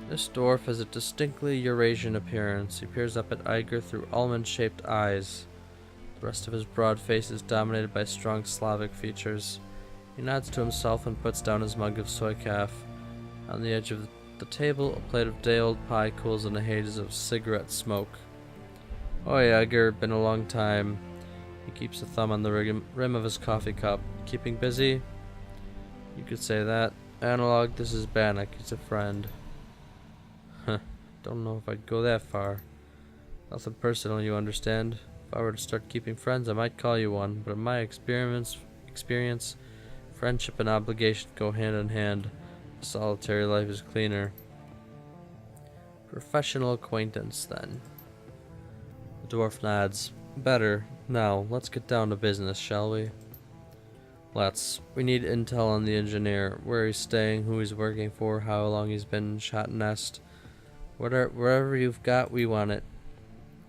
This dwarf has a distinctly Eurasian appearance. He peers up at Iger through almond-shaped eyes. The rest of his broad face is dominated by strong Slavic features. He nods to himself and puts down his mug of soy calf. On the edge of the table, a plate of day-old pie cools in a haze of cigarette smoke. Oi, Iger, been a long time. He keeps a thumb on the rim of his coffee cup. Keeping busy? You could say that. Analog, this is Bannock. He's a friend. Huh. Don't know if I'd go that far. Nothing personal, you understand? If I were to start keeping friends, I might call you one, but in my experience, friendship and obligation go hand in hand. A solitary life is cleaner. Professional acquaintance, then. The dwarf nods. Better. Now, let's get down to business, shall we? Let's. We need intel on the engineer, where he's staying, who he's working for, how long he's been in Shot Nest. Wherever you've got, we want it.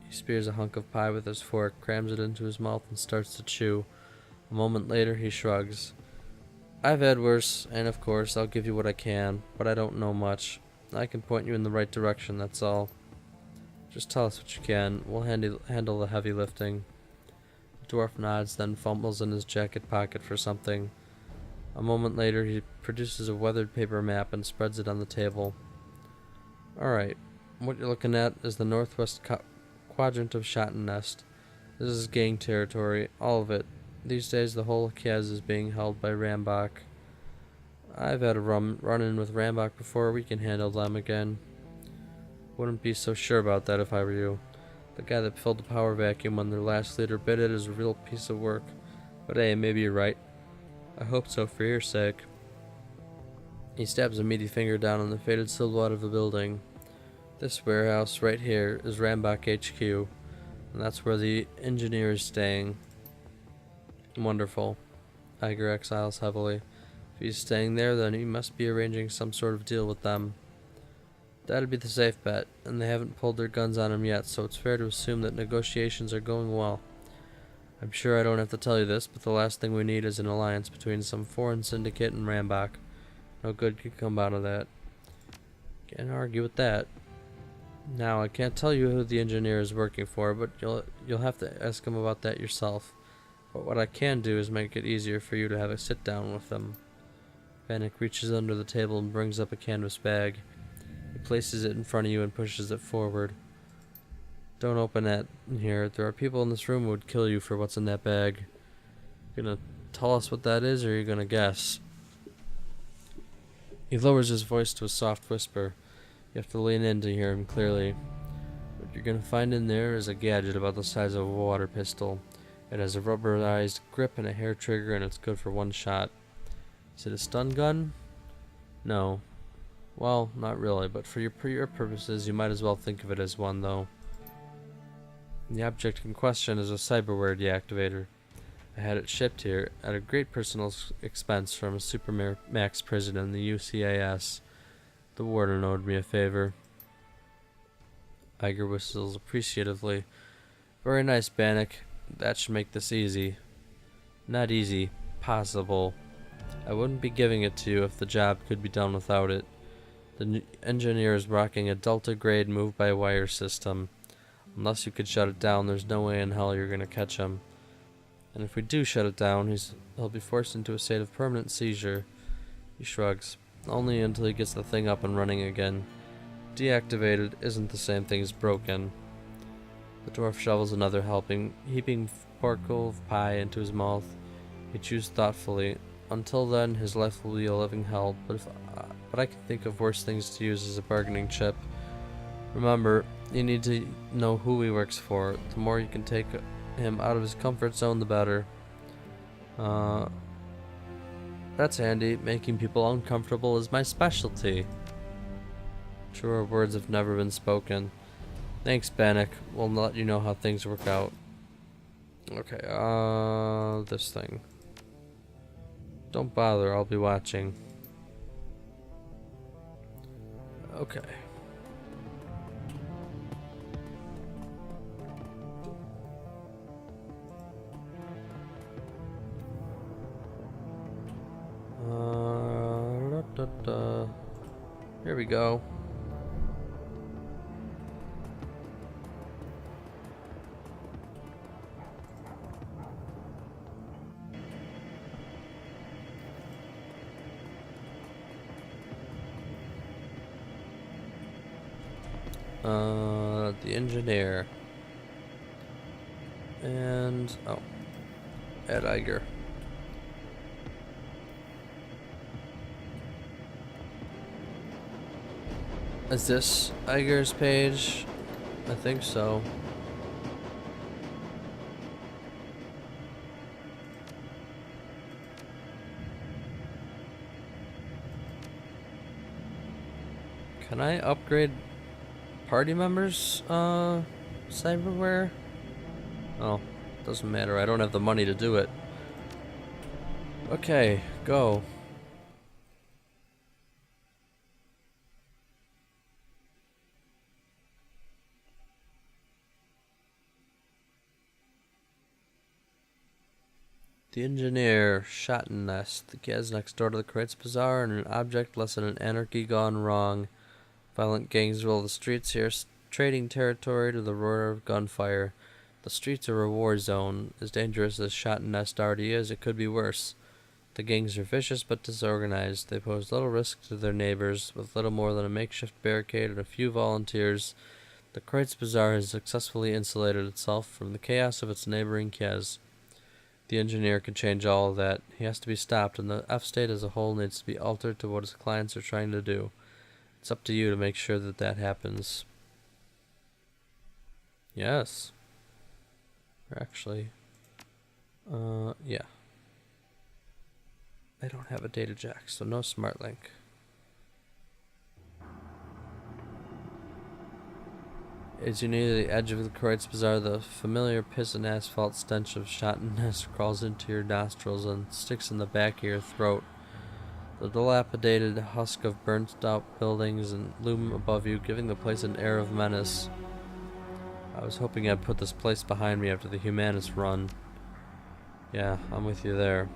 He spears a hunk of pie with his fork, crams it into his mouth, and starts to chew. A moment later, he shrugs. I've had worse, and of course, I'll give you what I can, but I don't know much. I can point you in the right direction, that's all. Just tell us what you can. We'll handle the heavy lifting. The dwarf nods, then fumbles in his jacket pocket for something. A moment later, he produces a weathered paper map and spreads it on the table. Alright, what you're looking at is the northwest quadrant of Shotton Nest. This is gang territory, all of it. These days the whole Kaz is being held by Rambach. I've had a run-in with Rambach before, we can handle them again. Wouldn't be so sure about that if I were you. The guy that filled the power vacuum when their last leader bid it is a real piece of work. But hey, maybe you're right. I hope so for your sake. He stabs a meaty finger down on the faded silhouette of the building. This warehouse right here is Rambach HQ, and that's where the engineer is staying. Wonderful. Iger exiles heavily. If he's staying there, then he must be arranging some sort of deal with them. That'd be the safe bet, and they haven't pulled their guns on him yet, so it's fair to assume that negotiations are going well. I'm sure I don't have to tell you this, but the last thing we need is an alliance between some foreign syndicate and Rambach. No good could come out of that. Can't argue with that. Now, I can't tell you who the engineer is working for, but you'll have to ask him about that yourself. But what I can do is make it easier for you to have a sit-down with them. Bannock reaches under the table and brings up a canvas bag. He places it in front of you and pushes it forward. Don't open that in here. There are people in this room who would kill you for what's in that bag. You gonna tell us what that is, or are you gonna guess? He lowers his voice to a soft whisper. You have to lean in to hear him clearly. What you're gonna find in there is a gadget about the size of a water pistol. It has a rubberized grip and a hair trigger, and it's good for one shot. Is it a stun gun? No. Well, not really, but for your purposes, you might as well think of it as one, though. The object in question is a cyberware deactivator. I had it shipped here at a great personal expense from a supermax prison in the UCAS. The warden owed me a favor. Iger whistles appreciatively. Very nice, Bannock. That should make this easy. Not easy. Possible. I wouldn't be giving it to you if the job could be done without it. The engineer is rocking a Delta-grade move-by-wire system. Unless you could shut it down, there's no way in hell you're gonna catch him. And if we do shut it down, he'll be forced into a state of permanent seizure. He shrugs. Only until he gets the thing up and running again. Deactivated isn't the same thing as broken. The dwarf shovels another helping, heaping forkful of pie into his mouth. He chews thoughtfully. Until then, his life will be a living hell, but I can think of worse things to use as a bargaining chip. Remember, you need to know who he works for. The more you can take him out of his comfort zone, the better. That's handy. Making people uncomfortable is my specialty. Truer words have never been spoken. Thanks, Bannock. We'll let you know how things work out. Okay, this thing. Don't bother, I'll be watching. Okay. Here we go. The engineer. And, oh, Ed Iger. Is this Iger's page? I think so. Can I upgrade party members, cyberware? Oh, doesn't matter. I don't have the money to do it. Okay, go. The engineer, Shotnest. The gas next door to the Crates Bazaar and an object less than an anarchy gone wrong. Violent gangs roll the streets here, trading territory to the roar of gunfire. The streets are a war zone. As dangerous as Shotnest already is, it could be worse. The gangs are vicious but disorganized. They pose little risk to their neighbors. With little more than a makeshift barricade and a few volunteers, the Crates Bazaar has successfully insulated itself from the chaos of its neighboring Kaz. The engineer could change all of that. He has to be stopped, and the F-state as a whole needs to be altered to what his clients are trying to do. It's up to you to make sure that that happens. Yes. Or actually, yeah. I don't have a data jack, so no smart link. As you near the edge of the Kreutz Bazaar, the familiar piss and asphalt stench of Schottenest crawls into your nostrils and sticks in the back of your throat. The dilapidated husk of burnt-out buildings and loom above you, giving the place an air of menace. I was hoping I'd put this place behind me after the Humanist run. Yeah, I'm with you there.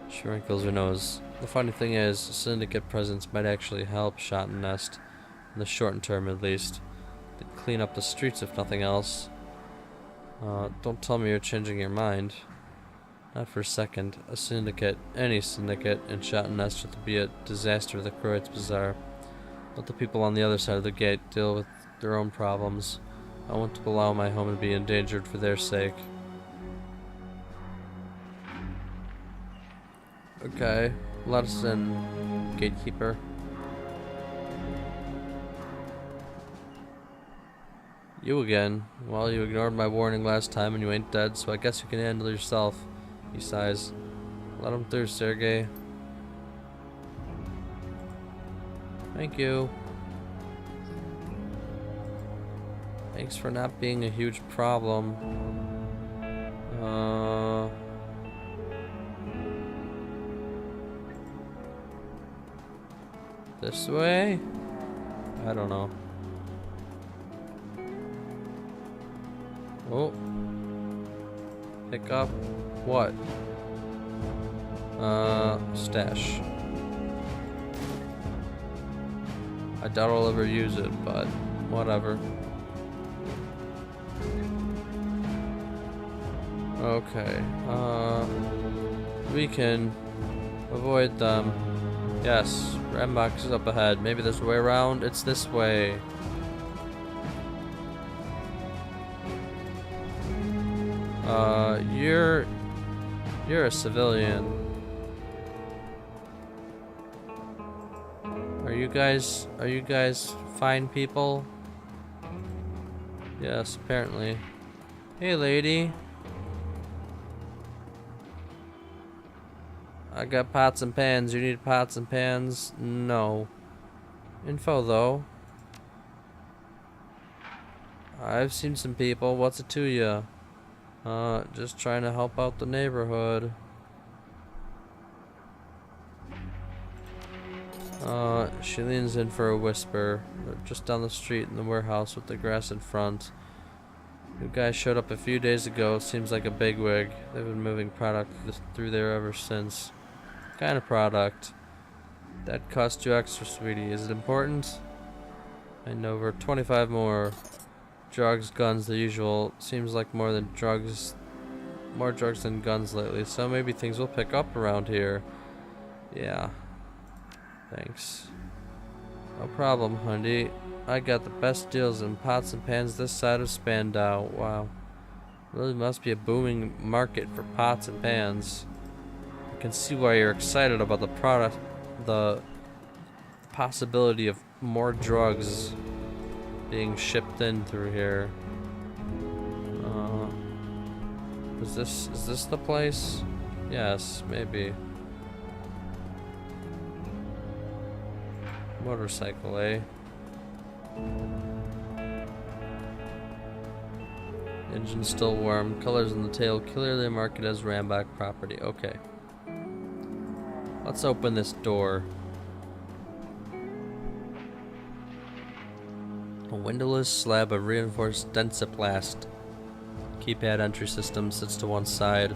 She wrinkles her nose. The funny thing is, Syndicate presence might actually help Schottenest, in the short term at least. They'd clean up the streets if nothing else. Don't tell me you're changing your mind. Not for a second. A syndicate, any syndicate, in Schottenest would be a disaster to the Kreutz Bazaar. Let the people on the other side of the gate deal with their own problems. I want to allow my home to be endangered for their sake. Okay, let us in, gatekeeper. You again. Well, you ignored my warning last time and you ain't dead, so I guess you can handle yourself. He sighs. Let him through, Sergey. Thank you. Thanks for not being a huge problem. This way? I don't know. Oh. Pick up what? Stash. I doubt I'll ever use it, but whatever. Okay. We can avoid them. Yes, Rambox is up ahead. Maybe there's a way around. It's this way. You're a civilian. Are you guys fine people? Yes, apparently. Hey, lady. I got pots and pans. You need pots and pans? No. Info, though. I've seen some people. What's it to you? Just trying to help out the neighborhood. She leans in for a whisper. They're just down the street in the warehouse with the grass in front. New guy showed up a few days ago. Seems like a bigwig. They've been moving product through there ever since. Kind of product. That cost you extra, sweetie. Is it important? I know over 25 more. Drugs, guns, the usual. Seems like more drugs than guns lately, so maybe things will pick up around here. Yeah. Thanks. No problem, Hundy. I got the best deals in pots and pans this side of Spandau. Wow. Really must be a booming market for pots and pans. I can see why you're excited about the product, the possibility of more drugs being shipped in through here. Is this the place? Yes, maybe. Motorcycle, eh? Engine still warm. Colors in the tail clearly marked as Rambach property. Okay. Let's open this door. A windowless slab of reinforced densiplast. Keypad entry system sits to one side.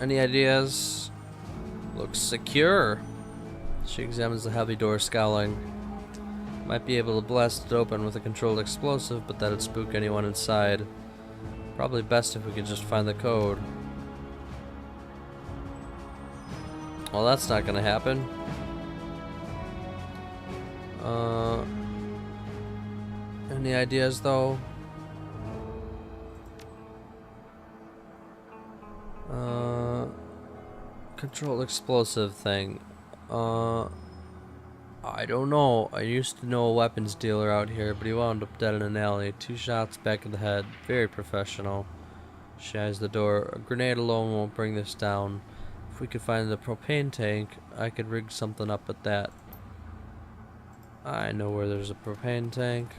Any ideas? Looks secure. She examines the heavy door, scowling. Might be able to blast it open with a controlled explosive, but that'd spook anyone inside. Probably best if we could just find the code. Well, that's not gonna happen. Any ideas though? Controlled explosive thing. I don't know. I used to know a weapons dealer out here, but he wound up dead in an alley. 2 shots back of the head. Very professional. She eyes the door. A grenade alone won't bring this down. If we could find the propane tank, I could rig something up at that. I know where there's a propane tank.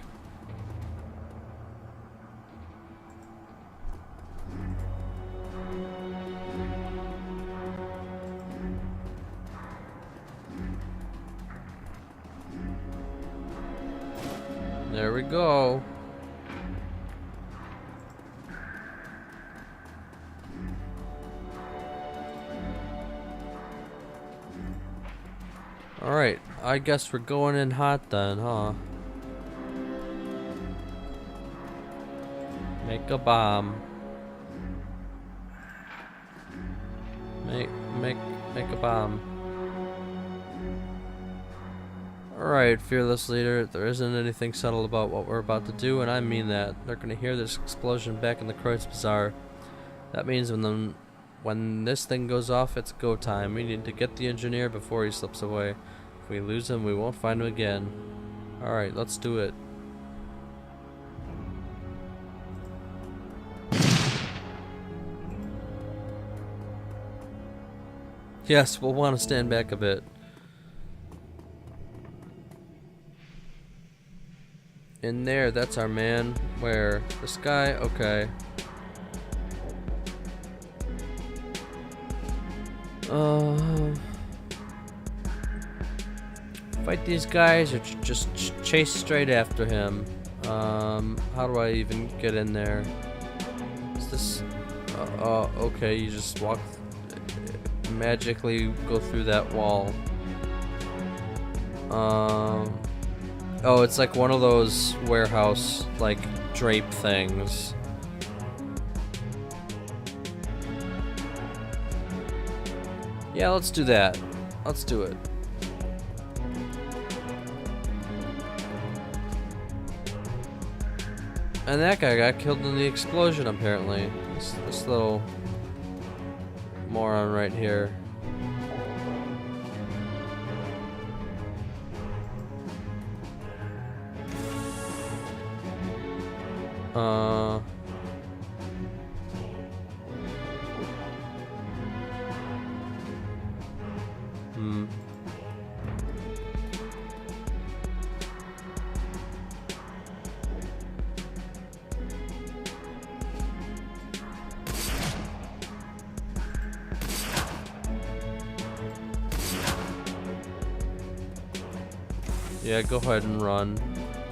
There we go. Alright, I guess we're going in hot then, huh? Make a bomb. Make a bomb. Alright, fearless leader, there isn't anything subtle about what we're about to do, and I mean that. They're gonna hear this explosion back in the Kreuz Bazaar. That means when this thing goes off, it's go time. We need to get the engineer before he slips away. If we lose him, we won't find him again. Alright, let's do it. Yes, we'll want to stand back a bit. In there, that's our man. Where? The sky? Okay. Fight these guys or just chase straight after him? How do I even get in there? Is this... okay, you just walk... magically go through that wall. Oh, it's like one of those warehouse, like, drape things. Yeah, let's do that. Let's do it. And that guy got killed in the explosion, apparently. This little moron right here. Yeah, go ahead and run.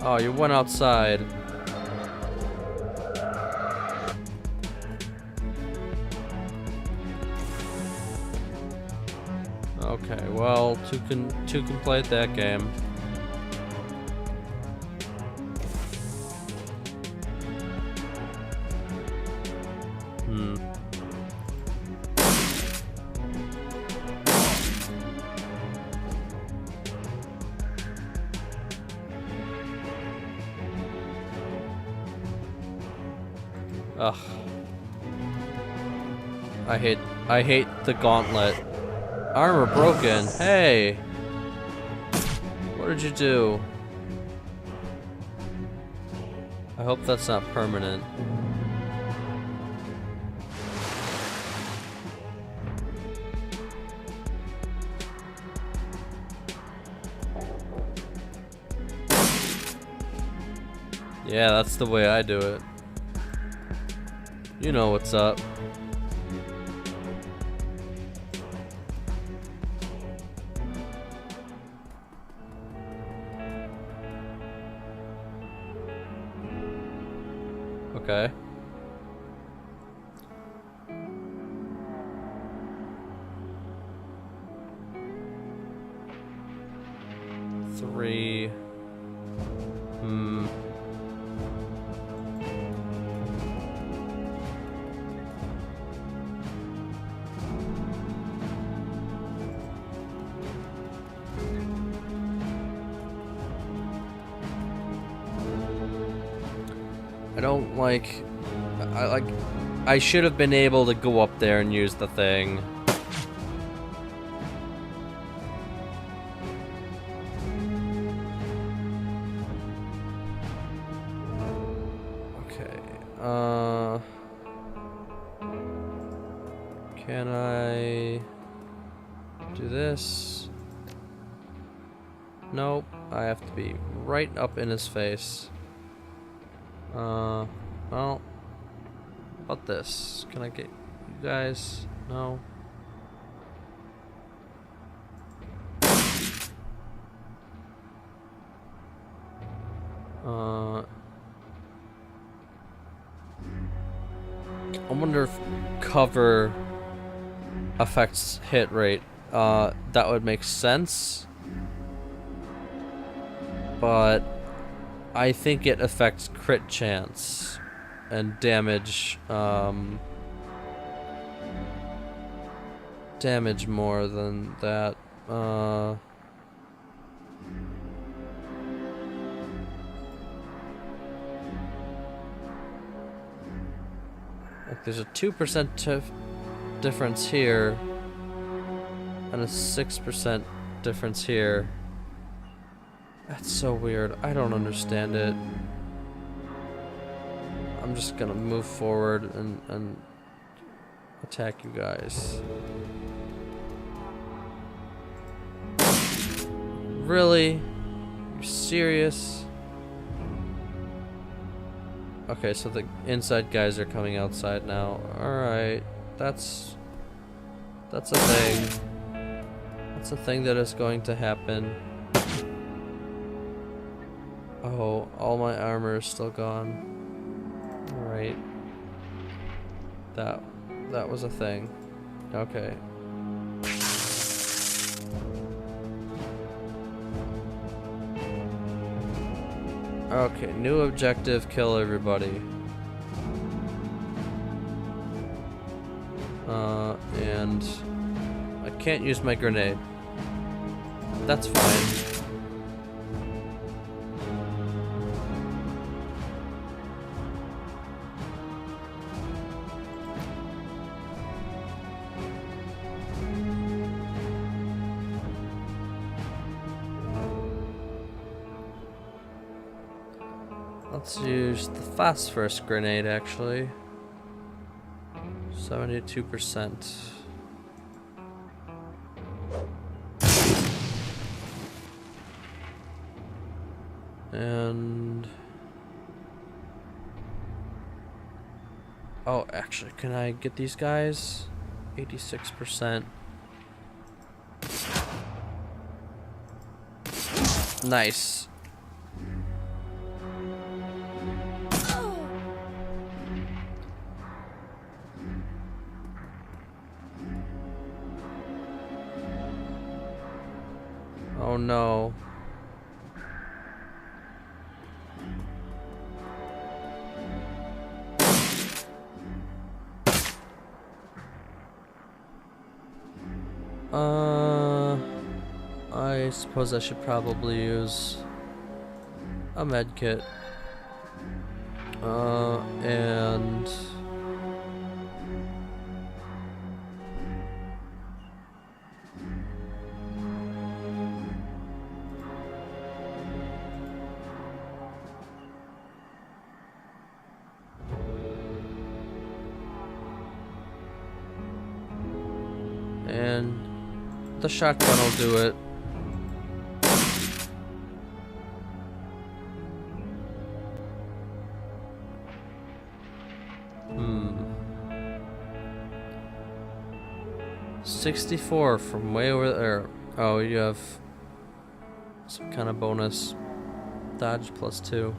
Oh, you went outside. Okay, well, two can play at that game. Ugh. I hate the gauntlet. Armor broken. Hey! What did you do? I hope that's not permanent. Yeah, that's the way I do it. You know what's up. Okay. Three. I don't like... I should have been able to go up there and use the thing. Okay, can I do this? Nope, I have to be right up in his face. Well, how about this? Can I get you guys? No. I wonder if cover affects hit rate. That would make sense. But I think it affects crit chance and damage, damage more than that. Like there's a 2% difference here and a 6% difference here. That's so weird. I don't understand it. I'm just gonna move forward and attack you guys. Really? You're serious? Okay, so the inside guys are coming outside now. Alright. That's a thing. That's a thing that is going to happen. Oh, all my armor is still gone. Alright. That was a thing. Okay. Okay, new objective, kill everybody. And I can't use my grenade. That's fine. Let's use the phosphorus grenade, actually. 72%. And... oh, actually, can I get these guys? 86%. Nice. Oh no. I suppose I should probably use a med kit. And the shotgun will do it. Hmm. 64 from way over there. Oh, you have some kind of bonus. Dodge +2.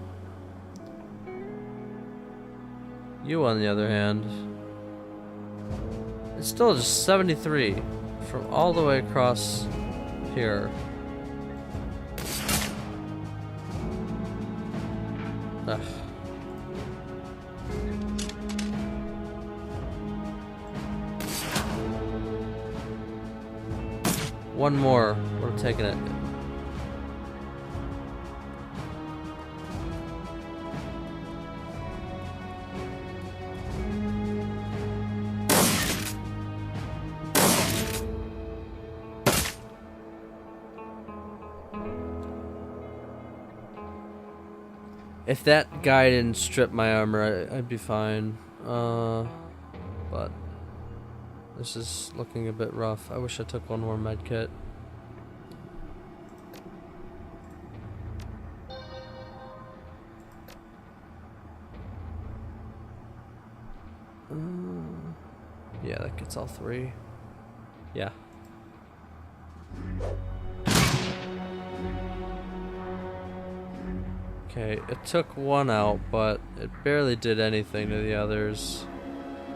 You, on the other hand, it's still just 73 from all the way across here. Ugh. One more. We're taking it. If that guy didn't strip my armor, I'd be fine. But this is looking a bit rough. I wish I took one more med kit. Yeah, that gets all 3. Yeah. Okay, it took one out, but it barely did anything to the others.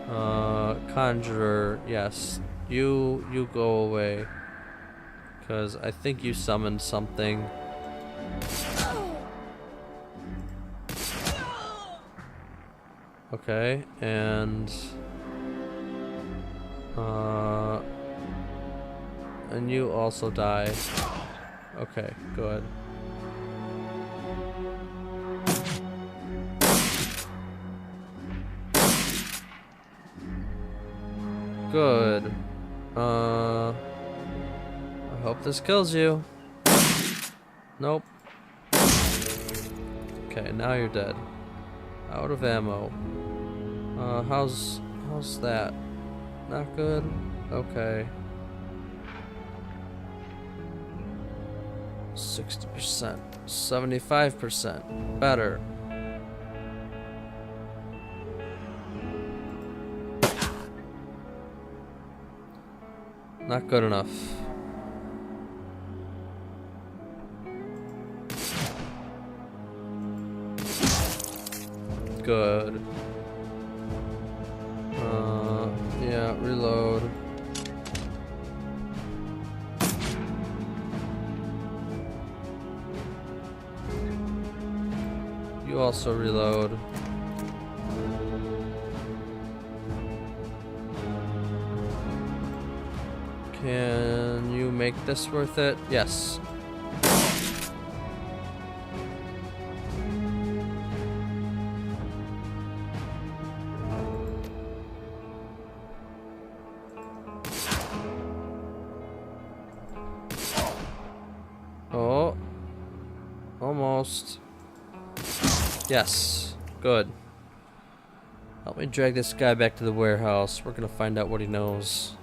Conjurer, yes. You go away. Because I think you summoned something. Okay, and you also die. Okay, good. Good. I hope this kills you. Nope. Okay, now you're dead. Out of ammo. How's that? Not good? Okay. 60%. 75%. Better. Not good enough. Good. Yeah, reload. You also reload. Can you make this worth it? Yes. Oh. Almost. Yes. Good. Help me drag this guy back to the warehouse. We're gonna find out what he knows.